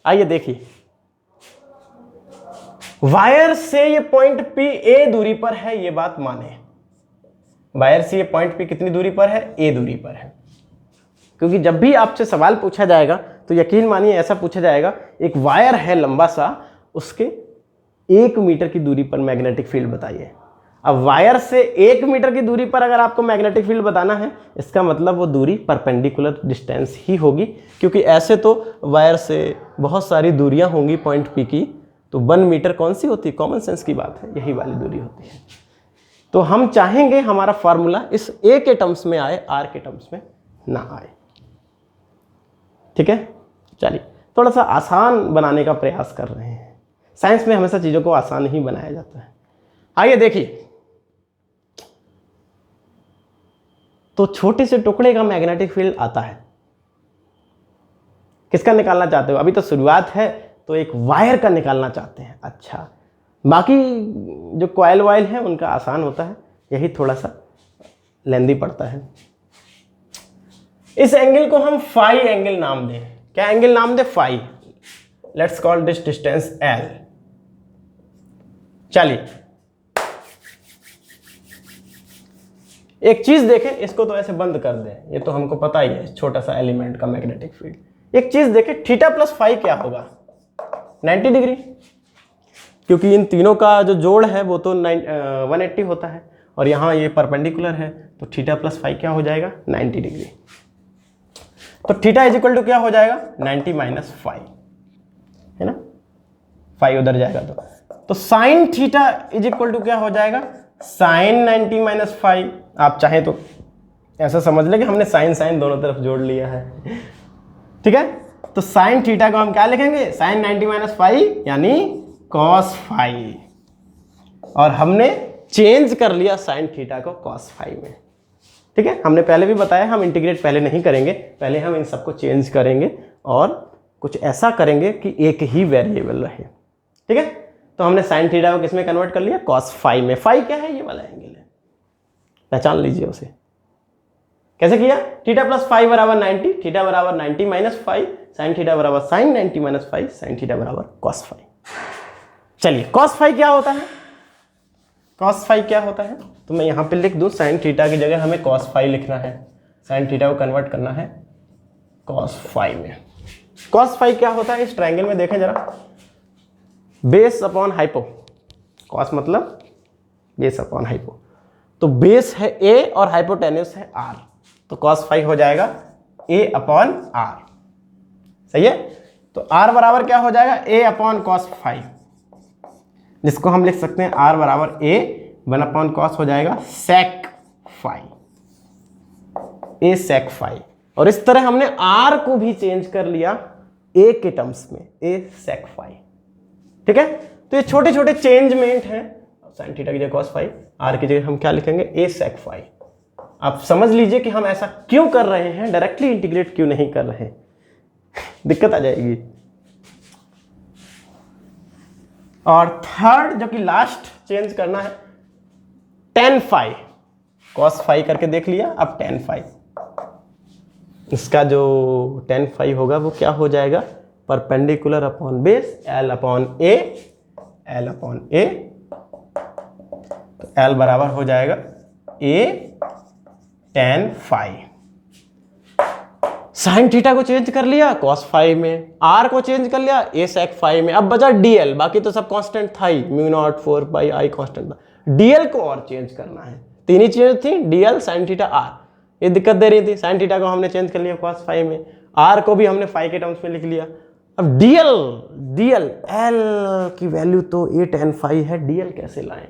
आइए देखिए, वायर से ये पॉइंट P A दूरी पर है, ये बात माने। वायर से ये पॉइंट P कितनी दूरी पर है? A दूरी पर है। क्योंकि जब भी आपसे सवाल पूछा जाएगा तो यकीन मानिए ऐसा पूछा जाएगा, एक वायर है लंबा सा, उसके 1 मीटर की दूरी पर मैग्नेटिक फील्ड बताइए। अब वायर से 1 मीटर की दूरी पर अगर आपको मैग्नेटिक फील्ड बताना है, इसका मतलब वो दूरी परपेंडिकुलर डिस्टेंस ही होगी, क्योंकि ऐसे तो वायर से बहुत सारी दूरियां होंगी पॉइंट P की, तो 1 मीटर कौन सी होती है? कॉमन सेंस की बात है, यही वाली दूरी होती है। तो हम चाहेंगे हमारा फार्मूला इस A के टर्म्स में आए, R के टर्म्स में ना आए। ठीक है, चलिए थोड़ा सा आसान बनाने का प्रयास कर रहे हैं। साइंस में हमेशा चीज़ों को आसान ही बनाया जाता है। आइए देखिए, तो छोटे से टुकड़े का मैग्नेटिक फील्ड आता है, किसका निकालना चाहते हो? अभी तो शुरुआत है, तो एक वायर का निकालना चाहते हैं। अच्छा, बाकी जो कॉइल वाइल है उनका आसान होता है, यही थोड़ा सा लेंदी पड़ता है। इस एंगल को हम फाई एंगल नाम दें। क्या एंगल नाम दें? Phi. Let's call this distance L। चलिए एक चीज देखें, इसको तो ऐसे बंद कर दें, ये तो हमको पता ही है छोटा सा एलिमेंट का मैग्नेटिक फील्ड। एक चीज देखें, थीटा प्लस फाई क्या होगा? 90 डिग्री, क्योंकि इन तीनों का जो जोड़ है वो तो 180 होता है और यहाँ ये परपेंडिकुलर है, तो थीटा प्लस फाई क्या हो जाएगा 90 डिग्री। तो थीटा इज इक्वल टू क्या हो जाएगा 90 माइनस फाई, है ना, फाई उधर जाएगा तो sine theta is equal to क्या हो जाएगा साइन 90 माइनस फाई। आप चाहें तो ऐसा समझ लें कि हमने साइन साइन दोनों तरफ जोड़ लिया है, ठीक है। तो साइन थीटा को हम क्या लिखेंगे साइन 90 माइनस फाई यानी कॉस फाई, और हमने चेंज कर लिया साइन थीटा को कॉस फाई में, ठीक है। हमने पहले भी बताया हम इंटीग्रेट पहले नहीं करेंगे, पहले हम इन सबको चेंज करेंगे और कुछ ऐसा करेंगे कि एक ही वेरिएबल रहे, ठीक है। तो हमने साइन थीटा को किसमें कन्वर्ट कर लिया कॉस फाई में। फाई क्या है ये वाला एंगल है, पहचान लीजिए उसे। कैसे किया थीटा प्लस फाई बराबर 90, थीटा बराबर 90 माइनस फाई, साइन थीटा बराबर sine 90 minus phi, sine theta बराबर कॉस फाई। चलिए कॉस फाई क्या होता है, कॉस फाई क्या होता है, तो मैं यहां पे लिख दूं साइन थीटा की जगह हमें कॉस फाई लिखना है, साइन थीटा को कन्वर्ट करना है कॉस फाई में। कॉस फाई क्या होता है इस ट्रायंगल में देखें जरा, बेस अपॉन हाइपो, कॉस मतलब बेस अपॉन हाइपो, तो बेस है ए और हाइपोटेन्यूस है आर, तो कॉस फाई हो जाएगा ए अपॉन आर, सही है। तो आर बराबर क्या हो जाएगा ए अपॉन कॉस फाई, जिसको हम लिख सकते हैं आर बराबर ए 1 अपॉन कॉस हो जाएगा सेक फाई, ए सेक फाई। और इस तरह हमने आर को भी चेंज कर लिया ए के टर्म्स में, ए सेक फाई, ठीक है। तो ये छोटे छोटे चेंजमेंट हैं, साइन थीटा की जगह कॉस फाई, आर की जगह हम क्या लिखेंगे ए सेक फाई। आप समझ लीजिए कि हम ऐसा क्यों कर रहे हैं, डायरेक्टली इंटीग्रेट क्यों नहीं कर रहे, दिक्कत आ जाएगी। और थर्ड जो कि लास्ट चेंज करना है टेन फाई, कॉस फाई करके देख लिया, अब टेन फाई, इसका जो टेन फाई होगा वो क्या हो जाएगा perpendicular upon base L upon A, L upon A, तो एल बराबर हो जाएगा A tan phi. Sine theta को चेंज कर लिया कॉस फाई में, आर को चेंज कर लिया ए सेक फाई में, अब बचा डीएल, बाकी तो सब कांस्टेंट था ही, म्यू नॉट 4 पाई आई कांस्टेंट था, डीएल को और चेंज करना है। तीन ही चीजें थी डीएल साइन थीटा आर, ये दिक्कत दे रही थी। साइन थीटा को हमने चेंज कर लिया कॉस फाई में, आर को भी हमने फाई के टर्म्स में लिख लिया। अब डीएल, डीएल एल की वैल्यू तो ए टेन फाई है, डीएल कैसे लाएं,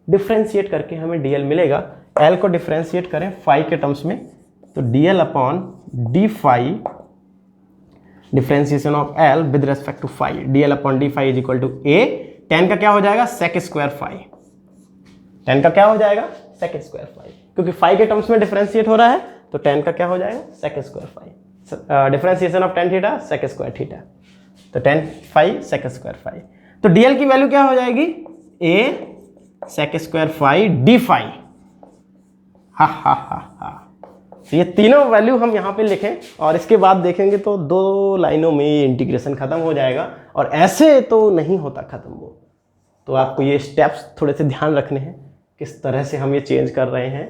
डिफ्रेंशिएट करके हमें डीएल मिलेगा। एल को डिफ्रेंशिएट करें फाई के टर्म्स में, तो dl upon d phi, differentiation of l with respect to phi, dl upon d phi is equal to a, tan का क्या हो जाएगा सेक स्क्वायर फाई, टेन का क्या हो जाएगा सेक स्क्वायर फाई, क्योंकि फाई के टर्म्स में डिफ्रेंशिएट हो रहा है, तो टेन का क्या हो जाएगा sec square phi, differentiation of tan theta sec square theta, तो tan phi sec square phi. तो डीएल की वैल्यू क्या हो जाएगी A sec square phi D phi, हा हा हा हा। तो ये तीनों वैल्यू हम यहाँ पे लिखें और इसके बाद देखेंगे तो 2 लाइनों में ये इंटीग्रेशन खत्म हो जाएगा, और ऐसे तो नहीं होता खत्म वो, तो आपको ये स्टेप्स थोड़े से ध्यान रखने हैं किस तरह से हम ये चेंज कर रहे हैं,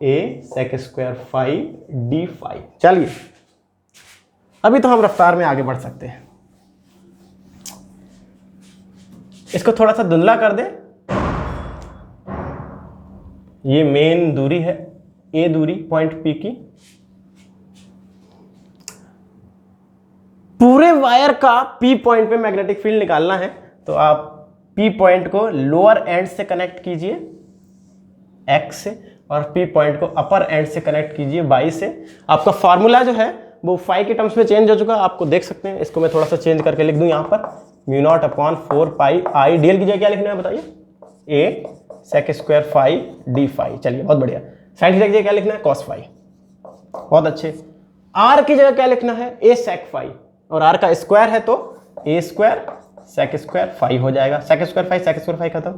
A sec square phi D phi. चलिए अभी तो हम रफ्तार में आगे बढ़ सकते हैं, इसको थोड़ा सा धुंधला कर दे। ये मेन दूरी है ए दूरी पॉइंट पी की, पूरे वायर का पी पॉइंट पे मैग्नेटिक फील्ड निकालना है, तो आप पी पॉइंट को लोअर एंड से कनेक्ट कीजिए एक्स से, और पी पॉइंट को अपर एंड से कनेक्ट कीजिए वाई से। आपका फार्मूला जो है वो फाई के टर्म्स में चेंज हो चुका है, आपको देख सकते हैं। इसको मैं थोड़ा सा चेंज करके लिख दूं यहाँ पर, mu not upon 4 pi I, DL की जगह क्या लिखना है बताइए, A sec square phi D phi. चलिए बहुत बढ़िया। साइन थीटा की जगह क्या लिखना है कॉस फाई, बहुत अच्छे। आर की जगह क्या लिखना है ए सेक फाई, और आर का स्क्वायर है तो ए स्क्वायर सेक स्क्वायर फाई हो जाएगा, सेक स्क्वायर फाई खत्म,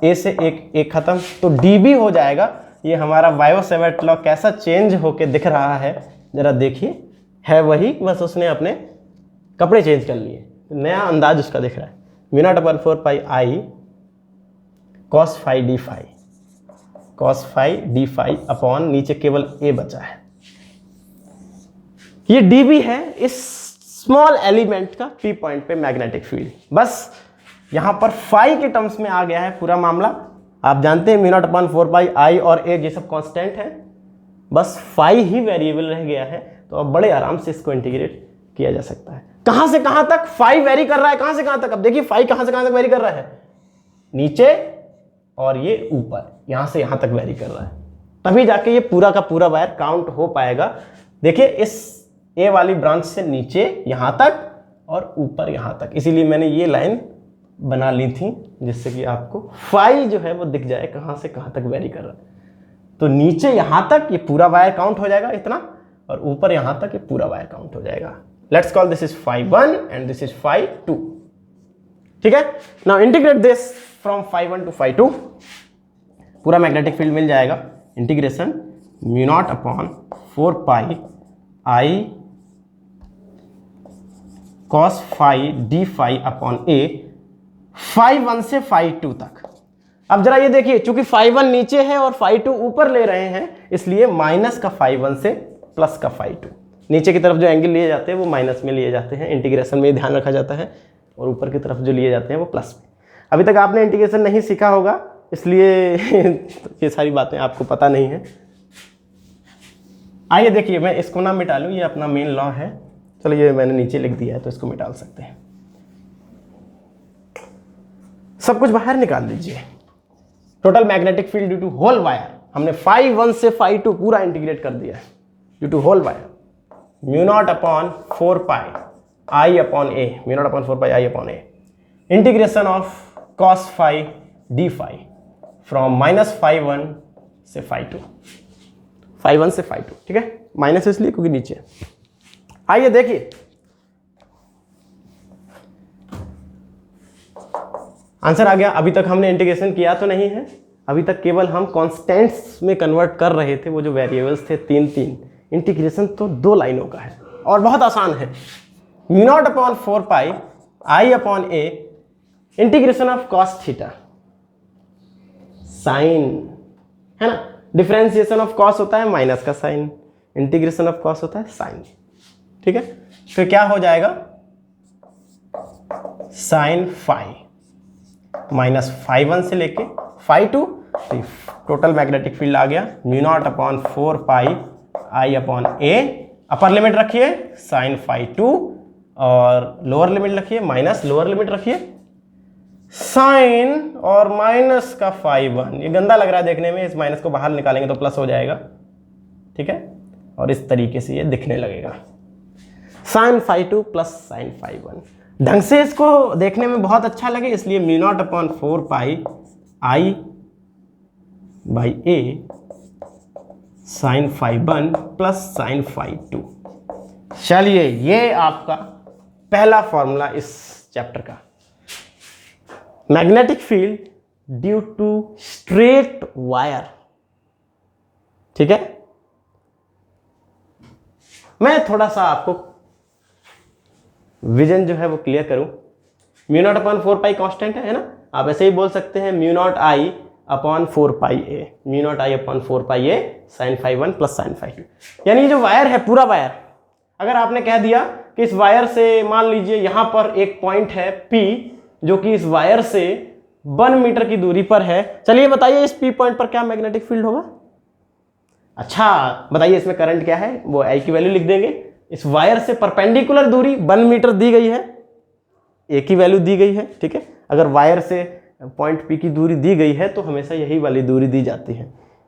ए से एक खत्म, तो डीबी हो जाएगा। ये हमारा वायो-सेवर्ट लॉ कैसा चेंज होके दिख रहा है जरा देखिए, है वही, बस उसने अपने कपड़े चेंज कर लिए, नया अंदाज उसका दिख रहा है। Mu not upon 4 pi I cos phi D phi, cos phi D phi upon नीचे केवल ए बचा है, ये डीबी है। इस स्मॉल एलिमेंट का पी पॉइंट पे मैग्नेटिक फील्ड। बस यहां पर फाई के टर्म्स में आ गया है पूरा मामला। आप जानते हैं μ0/4 आई और ए ये सब कांस्टेंट है, बस फाई ही वेरिएबल रह गया है। तो अब बड़े आराम से इसको इंटीग्रेट किया जा सकता है। कहां से कहां तक फाई वेरी कर रहा है, कहां से कहां तक? अब देखिए फाई कहां से कहां तक वेरी कर रहा है, नीचे और ये ऊपर, यहां से यहां तक वेरी कर रहा है, तभी जाके ये पूरा का पूरा वायर काउंट हो पाएगा। देखिए इस ए वाली ब्रांच से नीचे यहां तक और ऊपर यहां तक, इसीलिए मैंने ये लाइन बना ली थी जिससे कि आपको फाई जो है वो दिख जाए कहां से कहां तक वेरी कर रहा है। तो नीचे यहां तक ये पूरा वायर काउंट हो जाएगा इतना, और ऊपर यहां तक ये पूरा वायर काउंट हो जाएगा। Let's call this is phi 1 and this is phi 2। ठीक है, now integrate this from phi 1 to phi 2, पूरा मैग्नेटिक फील्ड मिल जाएगा। Integration μ0/4 pi I cos phi D phi upon A, phi 1 से फाई 2 तक। अब जरा ये देखिए, चूंकि फाई 1 नीचे है और फाई 2 ऊपर ले रहे हैं, इसलिए माइनस का फाई 1 से प्लस का फाई 2। नीचे की तरफ जो एंगल लिए जाते हैं वो माइनस में लिए जाते हैं, इंटीग्रेशन में ध्यान रखा जाता है, और ऊपर की तरफ जो लिए जाते हैं वो प्लस में। अभी तक आपने इंटीग्रेशन नहीं सीखा होगा, इसलिए ये सारी बातें आपको पता नहीं है। आइए देखिए, मैं इसको ना मिटा लूँ, ये अपना मेन लॉ है। चलो ये मैंने नीचे लिख दिया है तो इसको मिटा सकते हैं। सब कुछ बाहर निकाल दीजिए। Total magnetic field due to whole wire, हमने फाई 1 से फाई 2 पूरा इंटीग्रेट कर दिया है due to whole wire, μ0/4 pi I upon A, μ0/4 pi I upon A, integration of cos phi D phi from minus phi 1 से phi 2, phi 1 से phi 2। ठीक है, माइनस इसलिए क्योंकि नीचे। आइए देखिए, आंसर आ गया। अभी तक हमने इंटीग्रेशन किया तो नहीं है, अभी तक केवल हम कांस्टेंट्स में कन्वर्ट कर रहे थे, वो जो वेरिएबल्स थे 3-3। इंटीग्रेशन तो 2 लाइनों का है और बहुत आसान है। μ0/4 pi I upon A, integration of cos theta sine, है ना। डिफरेंशिएशन ऑफ cos होता है माइनस का साइन, इंटीग्रेशन ऑफ cos होता है साइन। ठीक है, तो क्या हो जाएगा, साइन फाई माइनस फाई 1 से लेके फाई 2, तो टोटल मैग्नेटिक फील्ड आ गया μ0/4 pi I upon A. Upper limit रखिए साइन फाई 2 और लोअर लिमिट रखिए माइनस, लोअर लिमिट रखिए साइन और माइनस का फाई 1। ये गंदा लग रहा है देखने में, इस माइनस को बाहर निकालेंगे तो प्लस हो जाएगा। ठीक है, और इस तरीके से ये दिखने लगेगा, sine phi 2 plus sine phi 1। ढंग से इसको देखने में बहुत अच्छा लगे, इसलिए μ0/4 pi I by A sine phi 1 plus sine phi 2। चलिए, ये आपका पहला फॉर्मूला इस चैप्टर का, magnetic field due to straight wire. ठीक है, मैं थोड़ा सा आपको विजन जो है वो क्लियर करूं। μ0/4 पाई कांस्टेंट है ना, आप ऐसे ही बोल सकते हैं μ0I/4 pi A, μ0I/4 pi A sine phi 1 plus sine phi 2। यानी ये जो वायर है, पूरा वायर, अगर आपने कह दिया कि इस वायर से मान लीजिए यहां पर एक पॉइंट है P, जो कि इस वायर से 1 मीटर की दूरी पर है। चलिए बताइए इस P पॉइंट पर क्या मैग्नेटिक फील्ड होगा। अच्छा बताइए, इसमें करंट क्या है, वो I की वैल्यू लिख देंगे। इस वायर से परपेंडिकुलर दूरी 1 मीटर दी गई है, A की वैल्यू दी गई है। ठीक है, अगर वायर से पॉइंट P की दूरी दी गई है तो हमेशा यही वाली दूरी दी जाती है,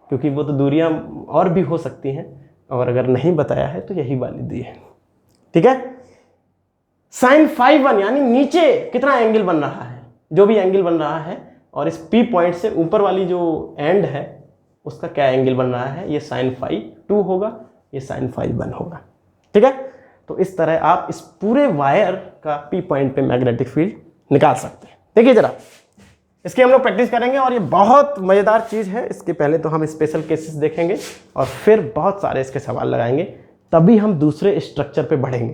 क्योंकि वो तो दूरियां और भी हो सकती हैं, और अगर नहीं बताया है तो यही वाली दी है। ठीक है, साइन फाई 1 यानी नीचे कितना एंगल बन रहा है, जो भी एंगल बन रहा है, और इस P पॉइंट से ऊपर वाली जो एंड है उसका क्या एंगल बन रहा है, ये साइन फाई 2 होगा, ये साइन फाई 1 होगा। ठीक है, तो इस तरह आप इस पूरे वायर का P पॉइंट पे मैग्नेटिक फील्ड निकाल सकते हैं। देखिए जरा, इसकी हम लोग प्रैक्टिस करेंगे और ये बहुत मज़ेदार चीज़ है। इसके पहले तो हम स्पेशल केसेस देखेंगे और फिर बहुत सारे इसके सवाल लगाएंगे, तभी हम दूसरे स्ट्रक्चर पे बढ़ेंगे।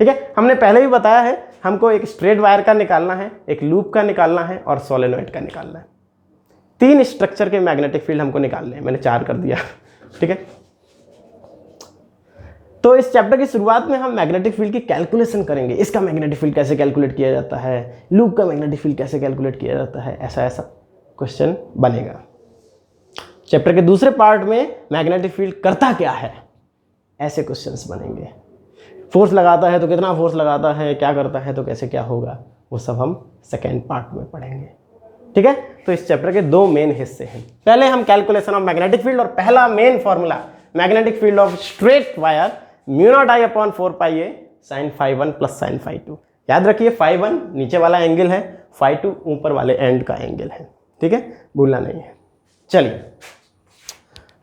ठीक है, हमने पहले भी बताया है, हमको एक स्ट्रेट वायर का निकालना है, एक लूप का निकालना है और सोलेनोइड का निकालना है। 3 स्ट्रक्चर के मैग्नेटिक फील्ड हमको निकालने हैं, मैंने 4 कर दिया। ठीक है, तो इस चैप्टर की शुरुआत में हम मैग्नेटिक फील्ड की कैलकुलेशन करेंगे। इसका मैग्नेटिक फील्ड कैसे कैलकुलेट किया जाता है, लूप का मैग्नेटिक फील्ड कैसे कैलकुलेट किया जाता है, ऐसा ऐसा क्वेश्चन बनेगा। चैप्टर के दूसरे पार्ट में मैग्नेटिक फील्ड करता क्या है, ऐसे क्वेश्चंस बनेंगे। फोर्स लगाता है तो कितना फोर्स लगाता है, क्या करता है तो कैसे क्या होगा, वो सब हम सेकेंड पार्ट में पढ़ेंगे। ठीक है, तो इस चैप्टर के दो मेन हिस्से हैं। पहले हम कैलकुलेशन ऑफ मैग्नेटिक फील्ड, और पहला main formula magnetic field of straight wire μ0I/4πa sin φ1 plus sin φ2। याद रखिए φ1 नीचे वाला एंगल है, φ2 ऊपर वाले एंड का एंगल है। ठीक है, भूलना नहीं है। चलिए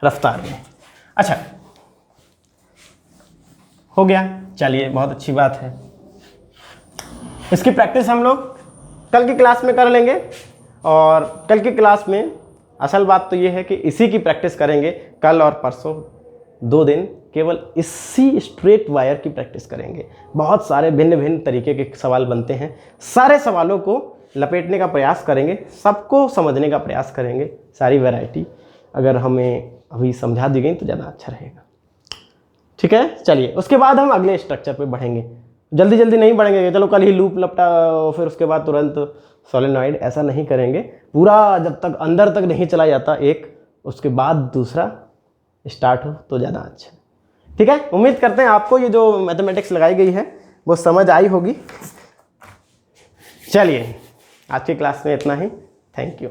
रफ्तार में, अच्छा हो गया, चलिए बहुत अच्छी बात है। इसकी प्रैक्टिस हम लोग कल की क्लास में कर लेंगे, और कल की क्लास में असल बात तो ये है कि इसी की प्रैक्टिस करेंगे। कल और परसों 2 दिन केवल इसी स्ट्रेट वायर की प्रैक्टिस करेंगे। बहुत सारे भिन्न भिन्न तरीके के सवाल बनते हैं, सारे सवालों को लपेटने का प्रयास करेंगे, सबको समझने का प्रयास करेंगे। सारी वैरायटी अगर हमें अभी समझा दी गई तो ज़्यादा अच्छा रहेगा। ठीक है, चलिए उसके बाद हम अगले स्ट्रक्चर पे बढ़ेंगे। जल्दी जल्दी नहीं बढ़ेंगे, चलो कल ही लूप लपटा फिर उसके बाद तुरंत सोलेनॉइड, ऐसा नहीं करेंगे। पूरा जब तक अंदर तक नहीं चला जाता एक, उसके बाद दूसरा स्टार्ट हो तो ज़्यादा अच्छा। ठीक है, उम्मीद करते हैं आपको ये जो मैथमेटिक्स लगाई गई है वो समझ आई होगी। चलिए आज की क्लास में इतना ही, थैंक यू।